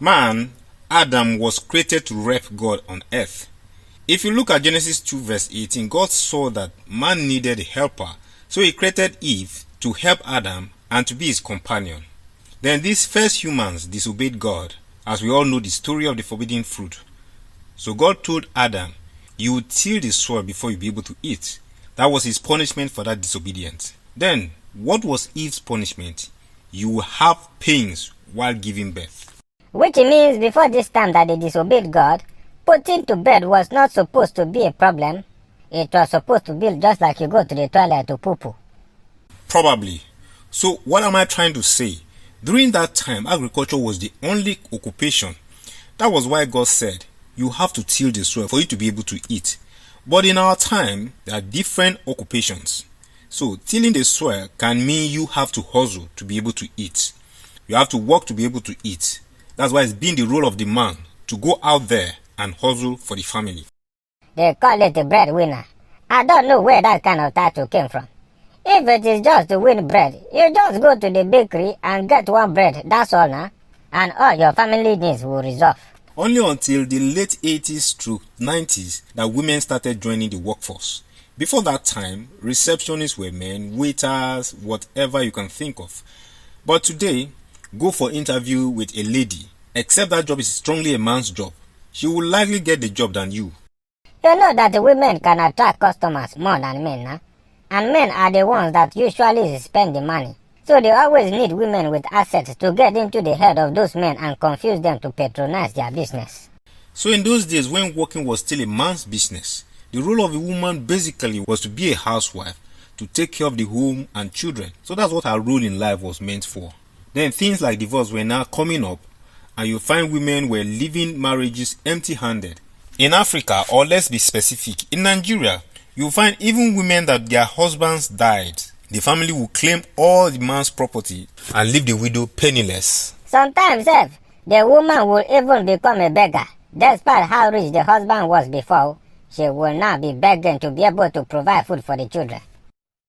Man, Adam, was created to rep God on earth. If you look at Genesis 2 verse 18, God saw that man needed a helper, so he created Eve to help Adam and to be his companion. Then these first humans disobeyed God, as we all know the story of the forbidden fruit. So God told Adam, you would till the soil before you be able to eat. That was his punishment for that disobedience. Then, what was Eve's punishment? You will have pains while giving birth. Which means before this time that they disobeyed God, putting to bed was not supposed to be a problem. It was supposed to be just like you go to the toilet to poo-poo. Probably. So what am I trying to say? During that time, agriculture was the only occupation. That was why God said, you have to till the soil for you to be able to eat. But in our time, there are different occupations. So tilling the soil can mean you have to hustle to be able to eat. You have to work to be able to eat. That's why it's been the role of the man to go out there and hustle for the family. They call it the breadwinner. I don't know where that kind of title came from. If it is just to win bread, you just go to the bakery and get one bread, that's all now, and all your family needs will resolve. Only until the late 80s through 90s that women started joining the workforce. Before that time, receptionists were men, waiters, whatever you can think of. But today, go for interview with a lady, except that job is strongly a man's job. She will likely get the job than you. You know that the women can attract customers more than men, huh? And men are the ones that usually spend the money. So they always need women with assets to get into the head of those men and confuse them to patronize their business. So in those days when working was still a man's business, the role of a woman basically was to be a housewife, to take care of the home and children. So that's what her role in life was meant for. Then things like divorce were now coming up, and you find women were leaving marriages empty-handed. In Africa, or let's be specific, in Nigeria, you find even women that their husbands died, the family will claim all the man's property and leave the widow penniless. Sometimes, the woman will even become a beggar. Despite how rich the husband was before, she will now be begging to be able to provide food for the children.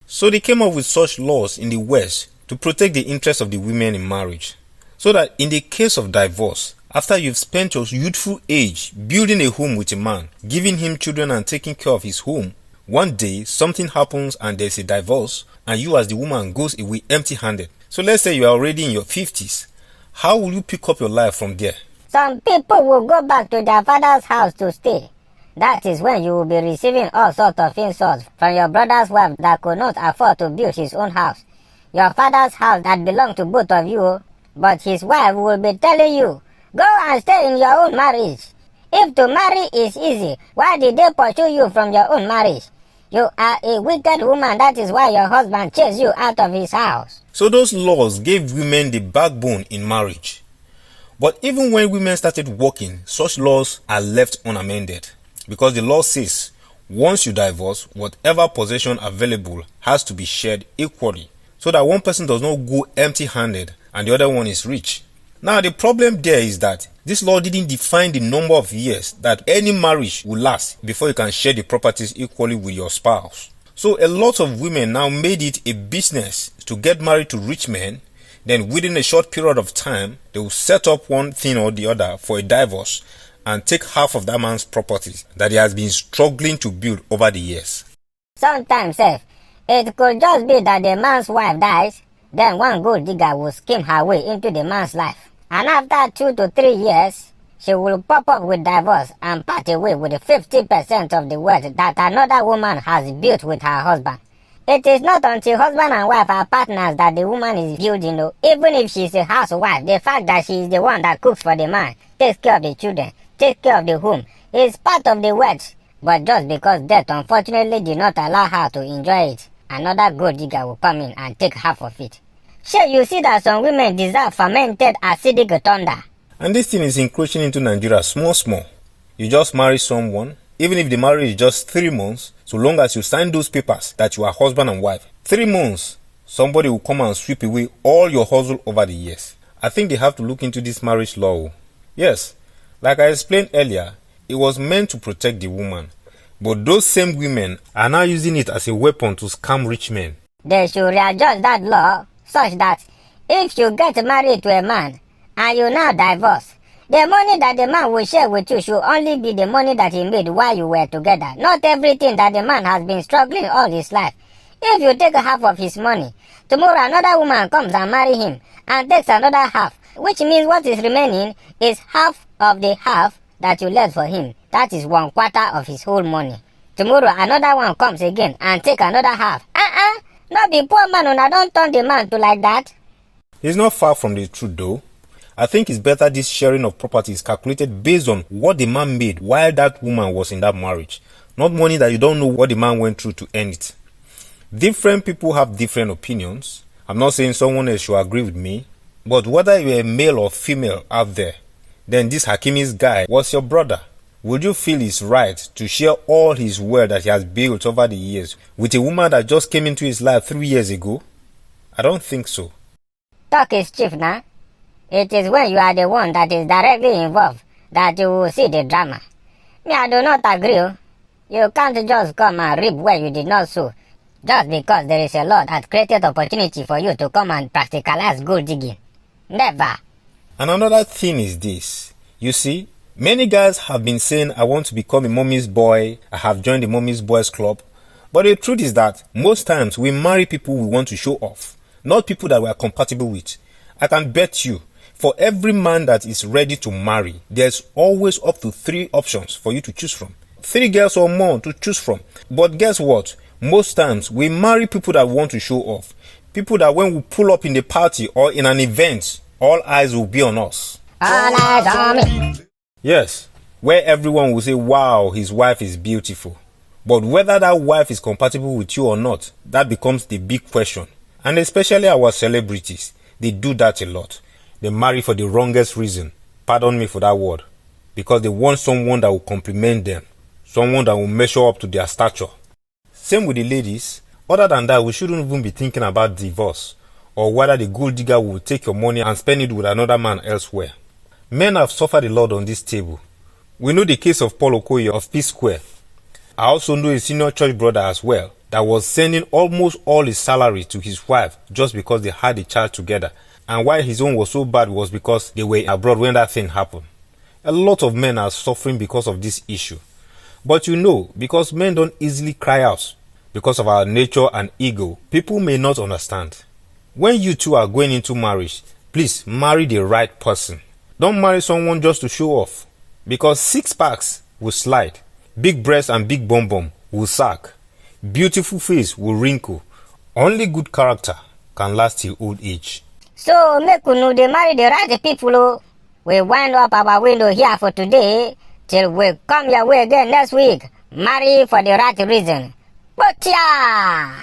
So they came up with such laws in the West to protect the interests of the women in marriage, so that in the case of divorce, after you've spent your youthful age building a home with a man, giving him children and taking care of his home, one day something happens and there's a divorce, and you as the woman goes away empty-handed. So let's say you are already in your 50s. How will you pick up your life from there? Some people will go back to their father's house to stay. That is when you will be receiving all sorts of insults from your brother's wife that could not afford to build his own house. Your father's house that belonged to both of you, but his wife will be telling you, go and stay in your own marriage. If to marry is easy, why did they pursue you from your own marriage? You are a wicked woman, that is why your husband chased you out of his house. So those laws gave women the backbone in marriage. But even when women started working, such laws are left unamended. Because the law says, once you divorce, whatever possession available has to be shared equally, so that one person does not go empty-handed and the other one is rich. Now the problem there is that this law didn't define the number of years that any marriage will last before you can share the properties equally with your spouse. So a lot of women now made it a business to get married to rich men. Then within a short period of time, they will set up one thing or the other for a divorce and take half of that man's properties that he has been struggling to build over the years. Sometimes, it could just be that the man's wife dies, then one gold digger will skim her way into the man's life. And after 2 to 3 years, she will pop up with divorce and part away with 50% of the wealth that another woman has built with her husband. It is not until husband and wife are partners that the woman is building. Even if she is a housewife, the fact that she is the one that cooks for the man, takes care of the children, takes care of the home, is part of the wealth. But just because death unfortunately did not allow her to enjoy it, another gold digger will come in and take half of it. Sure, you see that some women deserve fermented acidic thunder. And this thing is encroaching into Nigeria small. You just marry someone, even if the marriage is just 3 months, so long as you sign those papers that you are husband and wife. 3 months, somebody will come and sweep away all your hustle over the years. I think they have to look into this marriage law. Yes, like I explained earlier, it was meant to protect the woman. But those same women are now using it as a weapon to scam rich men. They should readjust that law such that if you get married to a man and you now divorce, The money that the man will share with you should only be the money that he made while you were together, not everything that the man has been struggling all his life. If you take half of his money, tomorrow another woman comes and marry him and takes another half, which means what is remaining is half of the half that you left for him. That is 1/4 of his whole money. Tomorrow another one comes again and take another half. Not the poor man, and I don't turn the man to like that. It's not far from the truth though. I think it's better this sharing of property is calculated based on what the man made while that woman was in that marriage, not money that you don't know what the man went through to earn it. Different people have different opinions. I'm not saying someone else should agree with me, but whether you're a male or female out there, then this Hakimi's guy was your brother. Would you feel it's right to share all his wealth that he has built over the years with a woman that just came into his life 3 years ago? I don't think so. Talk is cheap now. It is when you are the one that is directly involved that you will see the drama. Me, I do not agree. You can't just come and reap where you did not sow, just because there is a law that created opportunity for you to come and practicalize gold digging. Never. And another thing is this. You see, many guys have been saying, I want to become a mommy's boy, I have joined the mommy's boys club. But the truth is that most times we marry people we want to show off, not people that we are compatible with. I can bet you, for every man that is ready to marry, there's always up to 3 options for you to choose from. 3 girls or more to choose from. But guess what? Most times we marry people that want to show off. People that when we pull up in the party or in an event, all eyes will be on us. All eyes on me. Yes, where everyone will say, wow, his wife is beautiful. But whether that wife is compatible with you or not, that becomes the big question. And especially our celebrities, they do that a lot. They marry for the wrongest reason. Pardon me for that word. Because they want someone that will compliment them. Someone that will measure up to their stature. Same with the ladies. Other than that, we shouldn't even be thinking about divorce. Or whether the gold digger will take your money and spend it with another man elsewhere. Men have suffered a lot on this table. We know the case of Paul Okoye of Peace Square. I also know a senior church brother as well that was sending almost all his salary to his wife just because they had a child together. And why his own was so bad was because they were abroad when that thing happened. A lot of men are suffering because of this issue. But you know, because men don't easily cry out because of our nature and ego, people may not understand. When you two are going into marriage, please marry the right person. Don't marry someone just to show off. Because 6 packs will slide. Big breasts and big bum bum will sag. Beautiful face will wrinkle. Only good character can last till old age. So make unu dey marry the right people. We wind up our window here for today till we come your way again next week. Marry for the right reason. But yeah.